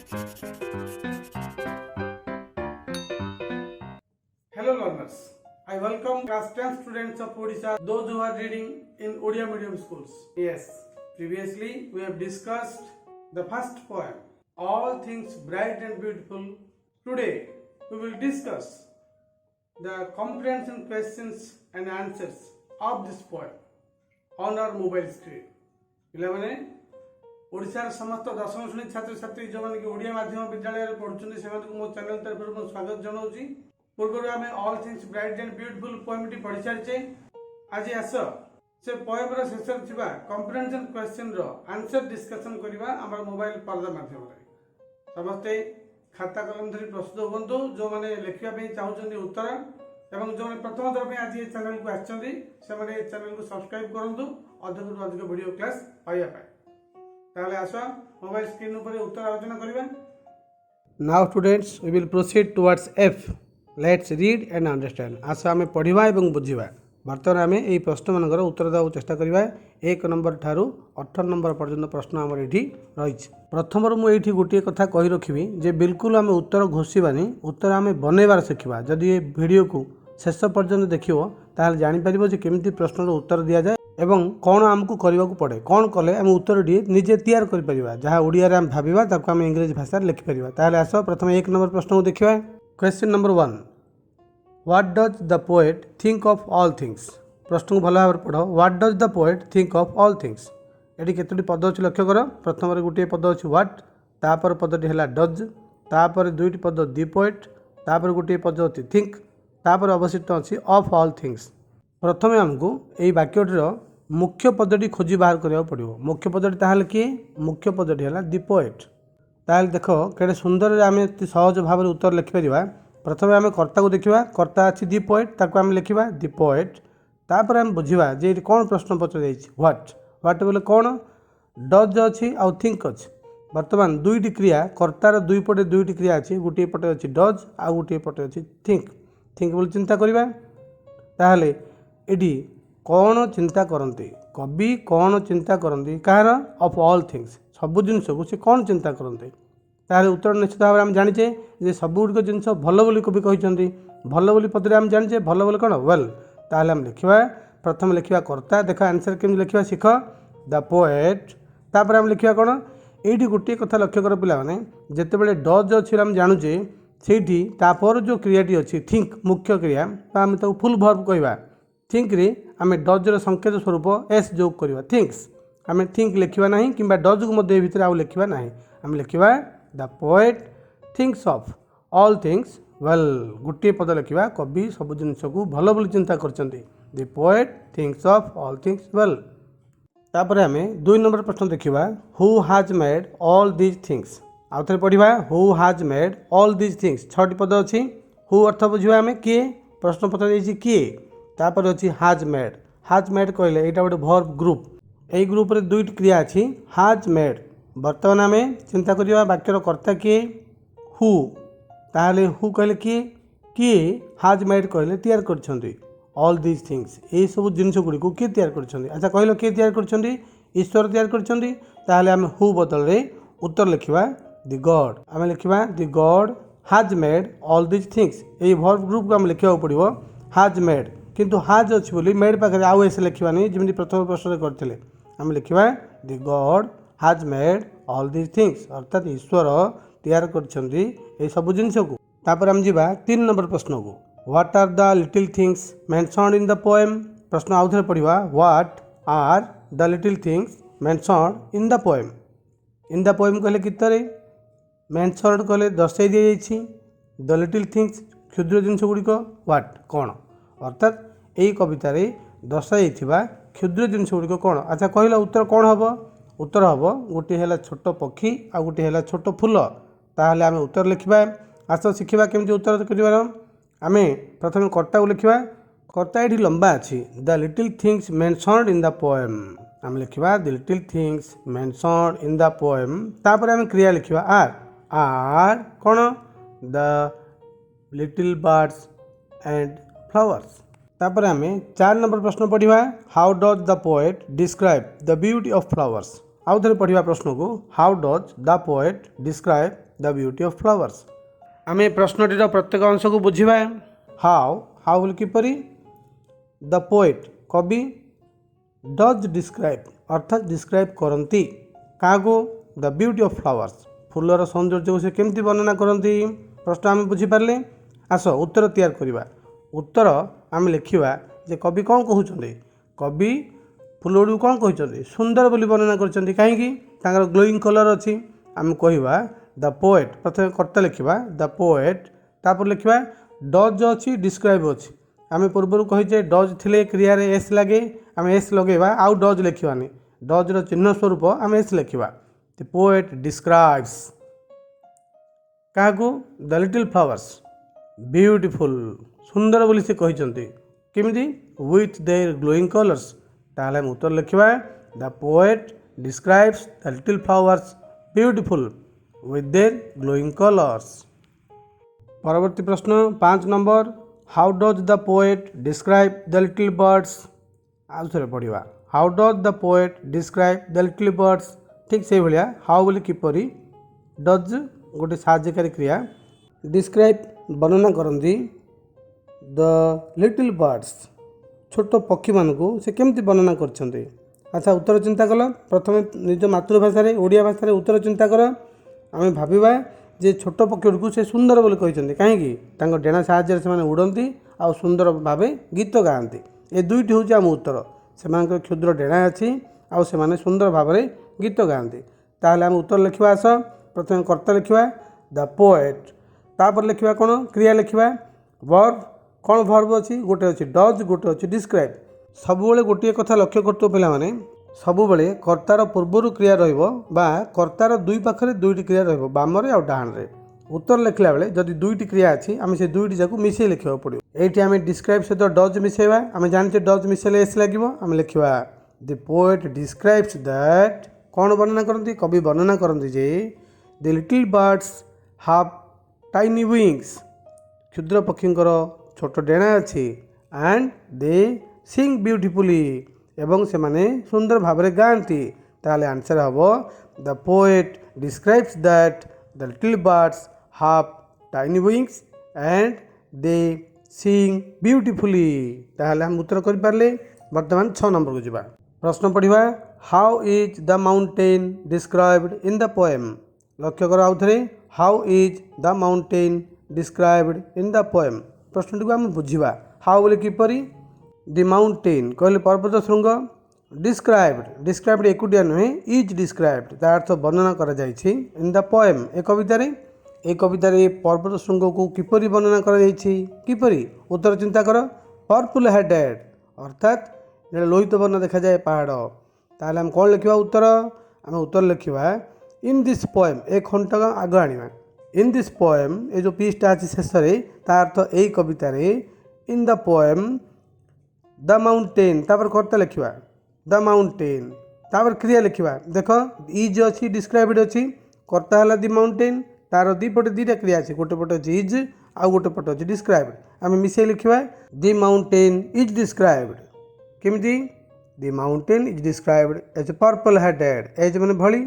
Hello learners, I welcome class 10 students of Odisha, those who are reading in Odia medium schools. Yes, previously we have discussed the first poem, All Things Bright and Beautiful. Today we will discuss the comprehension questions and answers of this poem on our mobile screen. पिलामाने ओडिशार समस्त दशम श्रेणी छात्र छात्री जो माने कि ओडिया माध्यम विद्यालय रे पढुछन्ती सेमानकु मो चैनल तरफ मो स्वागत जनाउची। पूर्व आम all things bright and beautiful पोएमटी पढ़ी सारी। आज आस से पोएम रो शेष थिबा कॉम्प्रिहेंशन क्वेश्चन रो आंसर डिस्कशन करबा हमर मोबाइल पर्दा माध्यम रे। समस्ते खाता कलम धरी प्रस्तुत होंतु जो माने लिखिया पे चाहउछन्ती उत्तर एवं जो माने प्रथम थर पे आज ये चैनल को आछन्ती से माने चैनल को सब्सक्राइब करंतु अधिक रु अधिक वीडियो क्लास पाइया पाए। ताले आसो मोबाइल स्क्रीन ऊपर उत्तर आलोचना करिबा। Now students we will proceed towards F. Let's read and understand. आस आम पढ़ा और बुझा। बर्तमान आम यही प्रश्न मानकर उत्तर देवा चेष्टा करवा। 1 नंबर ठारू 18 नंबर पर्यंत प्रश्न आमर ये रही। प्रथम मुझे गोटे कथा कही रखी जे बिल्कुल आम उत्तर घोषानी, उत्तर आम बनइबार शिखा। जदि ये वीडियो को शेष पर्यंत देखो ताल जापर केमी प्रश्न उत्तर दि जाए एवं कौन आमको करने को पड़े, कौन कले आम उत्तर टी निजे तैयार कर जहाँ ओडिया आम भाविबा ताको आम इंग्रेजी भाषा लिखिपर। ताहले आस प्रथम 1 नंबर प्रश्न को देखा। Question number 1, what does the poet think of all things. प्रश्न को भल भाव पढ़। What does the poet think of all things. ये केतोटी पद अच्छी लक्ष्य कर। प्रथम गोटे पद अच्छी व्हाट, तापर पदटी है डज, तापर दुईटी पद दि पोएट, तापर गोटे पद अच्छी थिंक, तापर अवशिष्ट अच्छी ऑफ ऑल थिंग्स। प्रथम आमको यही वाक्यटीर मुख्य पदटी खोजी बाहर करा पड़ो। मुख्य पदटी ताहले किए? मुख्य पदटी है दि पोएट। ताहले देख केड़े सुंदर आम सहज भाव में उत्तर लिखिपर। प्रथम आम कर्ता को देखा। कर्ता अच्छी दि पोएट, ताको आम लिखा दि पोएट। तापर आम बुझा जे कौन प्रश्न पचर व्हाट। व्हाट बोले कौन? डज अच्छी आउ थिंक अच्छी। बर्तमान दुईटी क्रिया, कर्तार दुई पटे दुईटी क्रिया अच्छी। गोटे पटे अच्छी डज आउ गोटे पटे अच्छी थिंक। थिंक बोले चिंता करवा। ताहले एटी कौन चिंता करती? कवि कौन चिंता करती? कहार? Of all things. सबु जिनस को सी कौन चिंता करते? ताहले उत्तर निश्चित भाव में आम जाचे जे सबुगुड़िक जिनस भल बोली कवि कहते। भल बोली पदरे आम जाचे भल बोली कौन? वेल। ताहले आम लिखा। प्रथम लिखा कर्ता। देख आंसर केमी लिखा शिख। The poet. तापर आम लिखा कौन? ये गोटे कथा लक्ष्य कर पिला माने जितेबाला डज अच्छी आम जानुचे से तापर जो क्रियाटी अच्छी थिंक मुख्य क्रिया आम तो फुल वर्ब कहवा। थिंक रे आम डजर संकेत स्वरूप एस जोग करवा थिंक्स। आम थिंक लिखा ना कि डज को भितर आउ लिखा ना। आम लिखा the poet thinks of all things well. गोटे पद लिखा कवि सब जिनस को भल बोली चिंता करछन्ती। The poet thinks of all things well. तापर आम 2 नंबर प्रश्न देखा। Who has made all these things. आउ थे पढ़ा। Who has made all these things. 6टी पद अच्छी। हु अर्थ बुझा आम किए। प्रश्न पचार किए। तापर अच्छी हाज मेड। हाज मेड कहले यहाँ गोटे वर्ब ग्रुप। यही ग्रुप रे दुईटी क्रिया अच्छी हाज मेड। बर्तमान आम चिंता करिया वाक्यर कर्ता किए? हु। ताहले हु कहले किए? किए हाज मेड कहले तैयार करछन्ती ऑल दीज थिंग्स। यही सब जिनस गुड़ी को किए तैयार करछन्ती? अच्छा कहल किए तैयार करछन्ती? ईश्वर तैयार करछन्ती। ताहले आम हु बदल रे उत्तर लिखा दि गॉड। आम लिखा दि गॉड हाज मेड ऑल दीज थिंग्स। यही वर्ब ग्रुप को आम लिखा पड़ो हाज मेड। किंतु हाज अच्छी बोली मेड पाखे आउ एस लिखा नहीं जमी प्रथम प्रश्न करते। आम लिखा दि गॉड हाज मेड ऑल दीज थिंग्स। अर्थात ईश्वर तैयार करछन्ती ए सब जिनस को। तापर आम जीवा 3 नंबर प्रश्न को। What are the little things mentioned in the poem. प्रश्न आउ थे पढ़ा। What are the little things mentioned in the poem. In the poem कहले कितरे, मेंशन्ड कहले दर्शाई दी जाइछि। द लिटिल थिंग्स क्षुद्र जिनस गुड़िक व्हाट कौन। अर्थात यही कवितार दर्शाई क्षुद्र जिनस गुड़िक कौन। अच्छा कहला उत्तर कौन हम? उत्तर हम गोटे है छोट पक्षी आ गोटे है छोट फूल। ताहले आम उत्तर लिखा। आस शिखा केमती उत्तर कर। आम प्रथम कर्ता को लिखा। कर्ता ये लंबा अच्छी the little things mentioned in the poem. आम लिखा the little things mentioned in the poem. तापर आम क्रिया लिखा आर कौन? The little birds and flowers. तापर आम 4 नंबर प्रश्न पढ़ा। How does the poet describe the beauty of flowers. आउ थे पढ़ा प्रश्न को। How does the poet describe the beauty of flowers. आम प्रश्नटीर प्रत्येक अंश को बुझा। हाउ बोले किपरि, द पोएट कवि डज डिस्क्राइब अर्थात डिस्क्राइब करती क्या को, द ब्यूटी ऑफ फ्लावर्स फूलर सौंदर्य को से केमती वर्णना करती। प्रश्न आम बुझीपारे। आस उत्तर तैयार करवा। उत्तर आम लिखा जे कवि कौन कहते, कवि फूल गुड़ कौन कहते सुंदर बोली वर्णना कर कहीं ग्लोइंग कलर अच्छी। आम कहवा द पोएट, प्रथम कर्ता लिखा द पोएट, तापर लिखा डज अच्छी डिस्क्राइब अच्छी। आम पूर्व कहीचे डज थिले क्रियार एस लगे, आम एस लगेवा आउ डज लिखवानी, डजर चिन्ह स्वरूप आम एस लिखा। द पोएट डिस्क्राइब्स क्या, द लिटिल फ्लावर्स ब्यूटीफुल सुंदर बोली से कहते केमिति, विथ देयर ग्लोइंग कलर्स। ताहले हम उत्तर लिखा the poet describes the little flowers beautiful with their glowing colours. परवर्ती प्रश्न 5 number, how does the poet describe the little birds. आउ थे पढ़ा, how does the poet describe the little birds. ठीक से भाया हाउ बोली किपरि, डज गोटे साहाय्यकारी क्रिया, डिस्क्राइब वर्णना करती द लिटिल बर्ड्स छोट पक्षी मानक से केमती वर्णना करछन्ते। अच्छा उत्तर चिंता कल। प्रथम निज मातृभाषा ओडिया भाषा उत्तर चिंता कर। आम भाविबा जे छोट पक्षी को से सुंदर बोली कहते कहीं डेणा साहाय्य से उड़ती आ सुंदर भाव गीत गाती। ए दुईटी हूँ आम उत्तर। से क्षुद्र डेणा अच्छी आउ से सुंदर भाव में गीत गाती। ताहले आम उत्तर लिखा। आस प्रथम कर्ता लिखा द पोएट, तापर लिखा कौन क्रिया लिखा वर्ब। कौन वर्ब अच्छी, गोटे अच्छी डज, गोटे अच्छी डिस्क्राइब। सबुबले गोटे कथा लक्ष्य करते पे सबुबले कर्तार पूर्वर क्रिया रहा, कर्तार दुई पाखे दुईटी क्रिया रमरे आ डाणे। उत्तर लिखला बेले जदि दुईटी क्रिया अच्छी आम से दुईटी जाक मिसे लिखा पड़ो। ये आम डिस्क्राइब सहित डज मिसेवा, आम जानते डज मिसेले एस लगे। आम लिखा द पोएट डिस्क्राइब्स दैट, कौन वर्णना करती, कवि वर्णना करती जे the little birds have tiny wings क्षुद्र पक्षींकर छोट डेणा अच्छी एंड दे सिंग ब्यूटीफुली एवं से माने सुंदर भाव में गाती। ताले आंसर हम the poet describes that the little birds have tiny wings and they sing beautifully. ताले हम उत्तर कर पारे। वर्तमान 6 नंबर को जावा। प्रश्न पढ़ा, how is the mountain described in the poem. लक्ष्य कर आउ थे, how is the mountain described in the poem. प्रश्नटी को आम बुझा। हाउ बोले किपरि, द माउंटेन कहले पर्वत श्रृंग, डिस्क्राइब्ड डिस्क्राइब्ड एकुटिया नुहे इज डिस्क्राइब्ड तार अर्थ वर्णना करा जायछि इन द पोएम। ए कवितार पर्वत श्रृंग को किपरि वर्णना करा जायछि, किपरि उत्तर चिंता कर। पर्पल हेडेड अर्थात लोहित वर्ण देखा जाए पहाड़। ताहले हम कौन लिखा उत्तर, आम उत्तर लिखा इन दिस पोएम। ए खंड आग आनिबा इन दिस पोएम, ये जो पीसटा अच्छी शेष तार अर्थ यही कवितार in the poem the mountain, तापर कर्ता लिखा द माउंटेन, तापर क्रिया लिखा देख इज अच्छी डिस्क्राइब्ड अच्छी, कर्ता है द माउंटेन, तार दीपटे दुईटा क्रिया अच्छी, गोटे पटे अच्छी इज आउ गोटे पटे अच्छी डिस्क्राइब्ड। आम मिसे लिखा द माउंटेन इज डिस्क्राइब्ड केमिति, the mountain is described as purple headed, as मैंने भली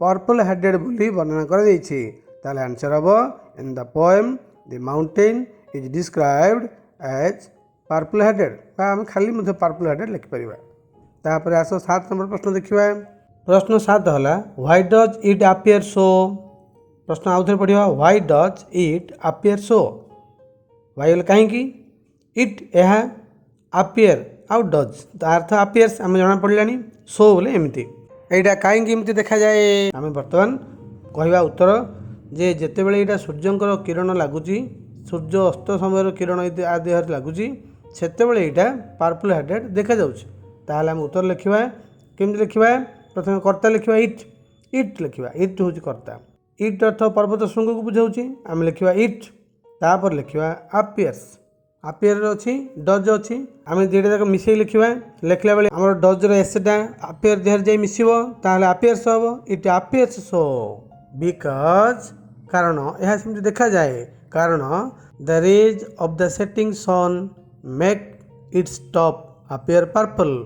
पर्पल हेडेड बोली वर्णना कर जाइछि। ताले आंसर हम in the poem the mountain is described as purple headed, आम खाली मुझे पर्पल हेडेड लिखिपर। तापर आस 7 नंबर प्रश्न देखा। प्रश्न 7 है, व्हाई डज इट अपियर सो। प्रश्न आउ थे पढ़ा, why does it appear so. Why कहीं इट यह अपियर आउ डज अर्थ अपियर्स आम जना पड़ा। सो बोले एमती यहाँ कहीं एमती देखा जाए। आम बर्तमान कहवा उत्तर जे जिते बड़े यहाँ सूर्यंकर किरण लगुच, सूर्य अस्त समय किरण आ देह लगुच, सेते यहाँ पर्पल हेडेड देखा जाउछ। ताहले हम उत्तर लिखा केमती लिखा, प्रथम कर्ता लिखा इट, इट लिखा इट हूँ कर्ता। इट अर्थ पर्वत श्रृंग को बुझाऊँगी, आम लिखा इट, तापर लिखा अपियर्स, अपियर अच्छी डज अच्छी, आम दुईटा जाक मिसे लिखा। लिखला बेले आम डजर एसटा अपियर देहर जाए मिसब, ताहले अपियर्स हम इट अपियर्स सो बिकज कारण यह सेमती देखा जाए, कारण the rays of the setting sun make its top appear purple.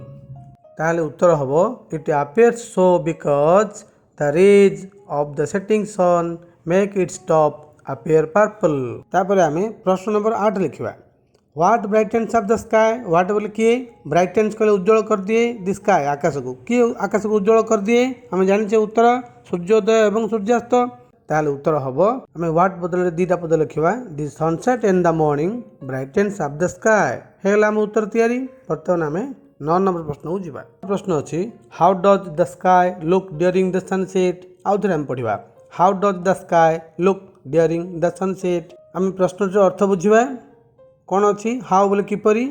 ताहले उत्तर हम it appears so because the rays of the setting sun make its top appear purple। तापर आम प्रश्न नंबर 8 लिखा what brightness of the sky. What बोले किए ब्राइटेन्स कहले उज्जवल कर दिए द स्काई आकाश को किए आकाश को उज्जवल कर दिए आम जाने उत्तर सूर्योदय एवं सूर्यास्त ताहले उत्तर हम आम व्हाट बदल दीटा पद लिखा the sunset in the morning brightness of the sky हेला आम उत्तर तैयारी। बर्तमान आम 9 नंबर प्रश्न को जीवा। प्रश्न अच्छी how does the sky look during the sunset. आउ थे आम पढ़ा how does the sky look during the sunset. आम प्रश्न अर्थ बुझा कौन अच्छी हाउ बोले किपरी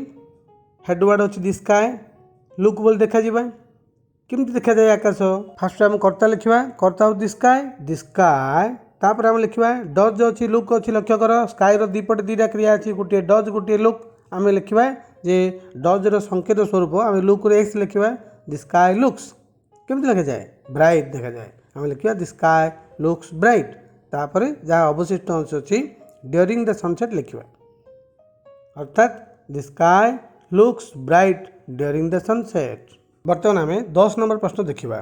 हेडवर्ड अच्छी द स्काई लुक बोले देखा केमती देखा जाए आकाश। फास्ट आम कर्ता लिखा कर्ता हो द स्काई तापर आम लिखा डज अच्छी लुक अच्छी लक्ष्य कर स्काई दीपटे दुईटा क्रिया अच्छी गोटे डज गोटे लुक आम लिखा जे डज संकेत स्वरूप आम लुक एक्स लिखा द स्काई लुक्स केमती लिखा जाए ब्राइट देखा जाए आम लिखा द स्काई लुक्स ब्राइट तापर जहाँ अवशिष्ट अंश अच्छी ड्यूरिंग द सनसेट लिखा अर्थात the sky looks bright during the sunset. बर्तमान आम 10 नंबर प्रश्न देखा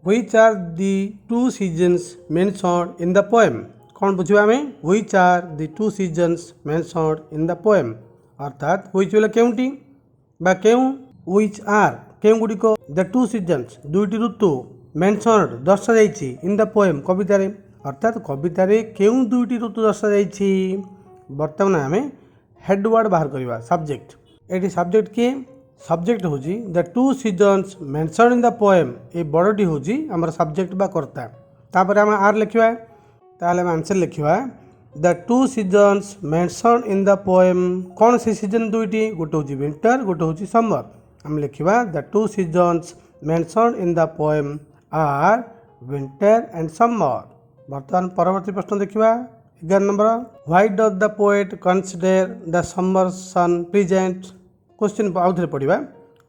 which are the two seasons mentioned in the poem. कौन बुझा आम which are the two seasons mentioned in the poem अर्थात व्हिच बोले केउटी बा केउ व्हिच आर केउ गुड़िक द टू सीजन्स दुईटी ऋतु मेंशन्ड दर्शा जाइछि इन द पोएम कवितार अर्थात कवितार केउ दुईटी ऋतु दर्शा जाइछि। बर्तमान आम हेडवर्ड बाहर करवा सब्जेक्ट ये सब्जेक्ट किए सब्जेक्ट हूँ the two seasons mentioned in the poem ये बड़टी हूँ आम सब्जेक्ट बा कर्ता तापर आम आर लिखा ताहले आम आंसर लिखा the two seasons mentioned in the poem कौन से सीजन दुईटी गोटे हूँ विंटर गोटे हूँ समर आम लिखा the two seasons mentioned in the poem are winter and summer. बर्तमान परवर्ती प्रश्न देखा 11 number why does the poet consider the summer sun pleasant. Question आउ थे पढ़ा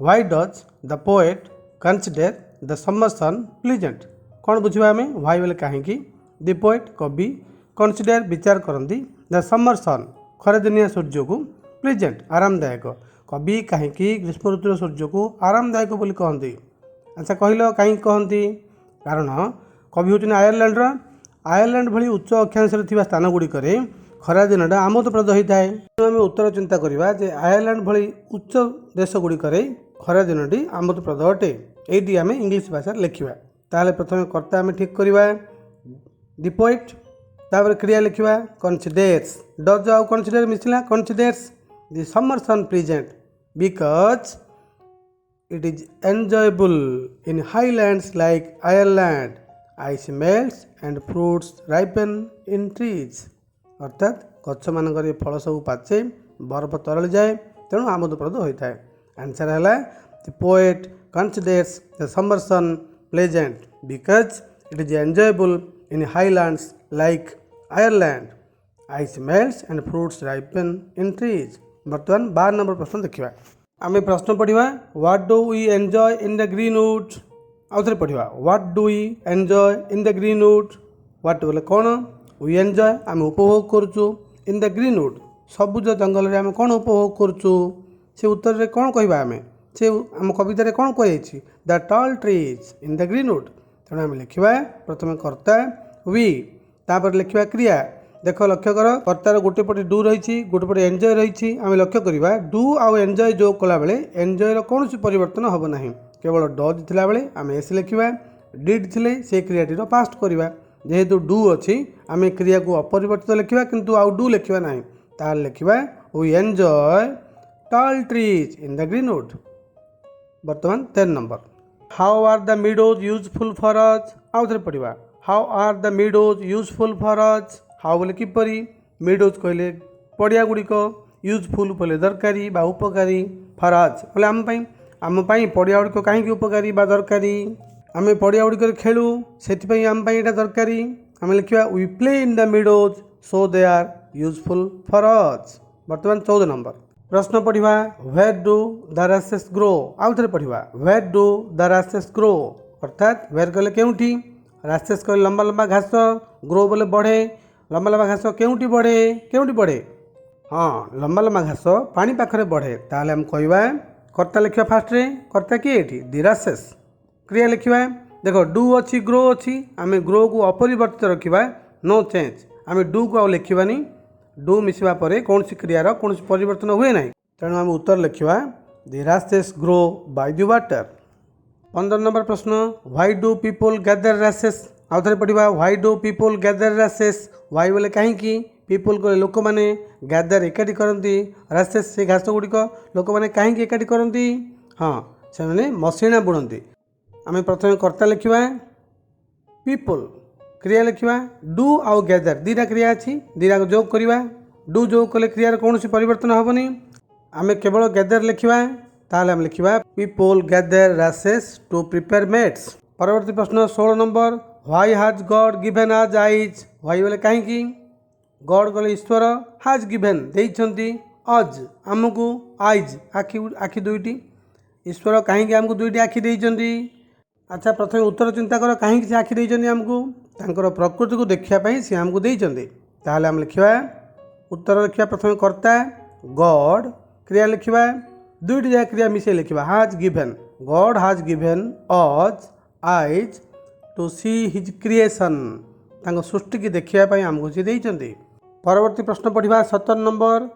why does the poet consider the summer sun pleasant कौन बुझा आम व्हाई बोले कहीं द पोएट कवि कन्सिडर विचार करती द समर सन खरादिनिया सूर्य को प्लेजेंट आरामदायक कवि कहीं ग्रीष्म ऋतुर सूर्य को आरामदायक बोली कहती। अच्छा कहल कहीं कहती कारण कवि हूँ आयरलैंड आयरलैंड भली उच्च अक्षांश स्थान गुड़िक खरा दिन आमोदप्रद होता है। आम उत्तर चिंता करवा जे आयरलैंड भली उच्च देश गुड़िक खरा दिन आमोदप्रद अटे ये आम इंग्लीश भाषा लिखा ताहले प्रथम कर्ता आम ठीक करवा द पोएट तापर क्रिया लिखा कन्सिडर्स डज आउ कन्सिडर मिसला considers the summer sun present because it is enjoyable in highlands like Ireland ice melts and fruits ripen in trees अर्थात गछ मानक फल सब पाचे बरफ तरल जाए तेणु आमोदप्रद होता है। आंसर है the poet considers the summer sun pleasant because it is enjoyable in highlands like Ireland ice melts and fruits ripen in trees. बर्तमान 12 नंबर प्रश्न देखा आम प्रश्न पढ़ा what do we enjoy in the greenwood. आउ थे पढ़ा what do we enjoy in the greenwood what बोले कौन वी एंजॉय आम उपभोग करुचु इन द ग्रीनवुड सबुज जंगल में आम कौन उपभोग करुचु से उत्तर में कौन कहवा आम से आम कवितार कौन कही the tall trees in the greenwood तेणु आम लिखा प्रथम कर्ता वी तापर लिखा क्रिया देख लक्ष्य कर कर्तार गोटे पटे डू रही गोटे पटे एंजॉय रही आम लक्ष्य करवा डू आउ एंजॉय जो कला बेले एंजॉयर कौन परिवर्तन हम ना केवल डज थिला बेले आम एस लिखा डिड थिले से क्रियाटीर पास्ट करवा जेहेतु डू अच्छी आम क्रिया को अपरिवर्तित लिखा किंतु आउ डू लिखा ना ताल लिखा we enjoy tall trees in the greenwood. बर्तमान 10 number how are the meadows useful for us. आउ थे पढ़ा how are the meadows useful for us how बोले किपरी मीडोज कहले पड़िया गुड़िक यूजफुल बोले दरकारी बा उपकारी फॉर अस बोले आम पड़िया गुड़िक कहीं उपकारी बा दरकारी आम पड़िया गुड़िक खेलु से आम दरकारी आम लिखा we play in the meadows so they are useful for us. बर्तमान 14 नंबर प्रश्न पढ़ा where do the grasses grow. आउ थे पढ़ा where do the grasses grow अर्थात व्हेयर कहले केउठी रासेस कहले लंबा लंबा घास ग्रो बोले बढ़े लंबा लंबा घास केउठी बढ़े हाँ लंबा लंबा घास पानी पाखरे बढ़े ताहले हम कहवा कर्ता लिखा फास्ट रे कर्ता किए ये द रासेस क्रिया लिखा देख डू अच्छी ग्रो अच्छी आम ग्रो को अपरिवर्तित रखा नो चेंज आम डू को लिखवानी डू मिसवा पर कौन क्रियार कौन परिवर्तन हुए ना तेणु आम उत्तर लिखा the roses grow by the water 15 number प्रश्न why do people gather roses आउ थे पढ़ा why do people gather roses why बोले कहीं पीपल को लोक मैंने गैदर एकाठी करती रासेस से घास गुड़िक लोक मैंने कहीं एकाठी करती हाँ से मशीना बुणती आम प्रथम कर्ता लिखा पीपल क्रिया लिखा डू आउ गैदर दीटा क्रिया अच्छी दीटा जोग करवा डू जोग कले क्रियार कौन परिवर्तन हेनी आम केवल गैदर लिखा ताहले आम लिखा people gather roses to prepare mats परवर्ती प्रश्न 16 number why has God given us eyes why बोले कहीं गॉड बोले ईश्वर हाज गिवेन देइछंती अज आमको आइज आखि दुईटी ईश्वर कहीं आमको दुईटी आखि देइछंती अच्छा प्रथम उत्तर चिंता कर कहीं से आखि देइछंती आमको तांकर प्रकृति को देखापी सी आमको देइछंती ताहले आम लिखा उत्तर लिखा प्रथम कर्ता गॉड क्रिया लिखा दुईटी जगह क्रिया मिसे लिखा has given God has given us eyes to see his creation तांको सृष्टि की देखापी आमको सी देइछंती परवर्ती प्रश्न पढ़ा 17 number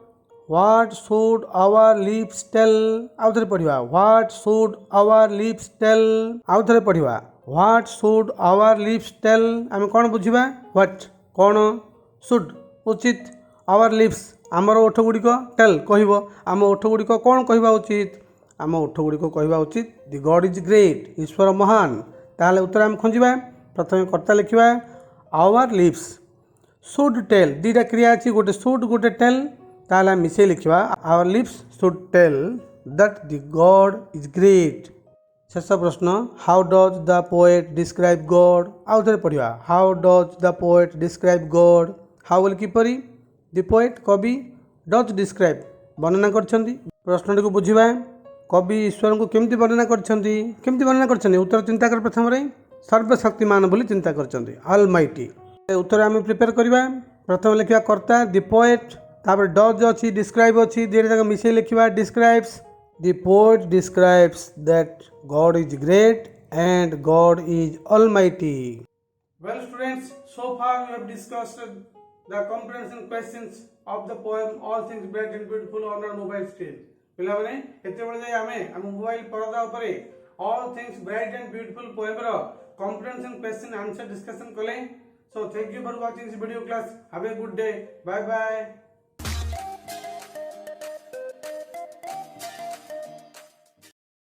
what should our lips tell आउ थे पढ़ा what should our lips tell आउ थे पढ़ा what should our lips tell आम कौन बुझा व्हाट कौन शुड उचित आवर लिप्स आमर ओठ गुड़िक टेल कह आम ओठ गुड़िक कौन कहवा उचित आम ओठ गुड़िक कहवा उचित दि गॉड इज ग्रेट ईश्वर महान ताहले उत्तर आम खोजा प्रथम कर्ता लिखा आवर लिप्स शुड टेल दीटा क्रिया अच्छी गोटे शुड गोटे टेल ताहले मिसे लिखा our lips should tell that the God is great शेष प्रश्न how does the poet describe God आउ थे पढ़ा how does the poet describe God how बोले किपरि दि पोएट कवि डज डिस्क्राइब वर्णना करछंती प्रश्नटी को बुझा कवि ईश्वर को केमती वर्णना करछंती केमती वर्णना करछंती उत्तर चिंता कर प्रथम रे सर्वशक्तिमान बोली चिंता करछंती ऑलमाइटी उत्तर आम प्रिपेयर करवा प्रथम लिखा कर्ता दि पोएट तापर डज अच्छी डिस्क्राइब अच्छी दीटा जाक मिसे लिखा describes the poet describes that God is great and God is almighty well students so far we have discussed the comprehension questions of the poem all things bright and beautiful on our mobile screen पिला माने एते बेले जाय आमे हम mobile पर्दा ऊपर all things bright and beautiful poem रो कॉम्प्रिहेंशन क्वेश्चन आंसर डिस्कशन कले. So thank you for watching this video class. Have a good day. Bye bye.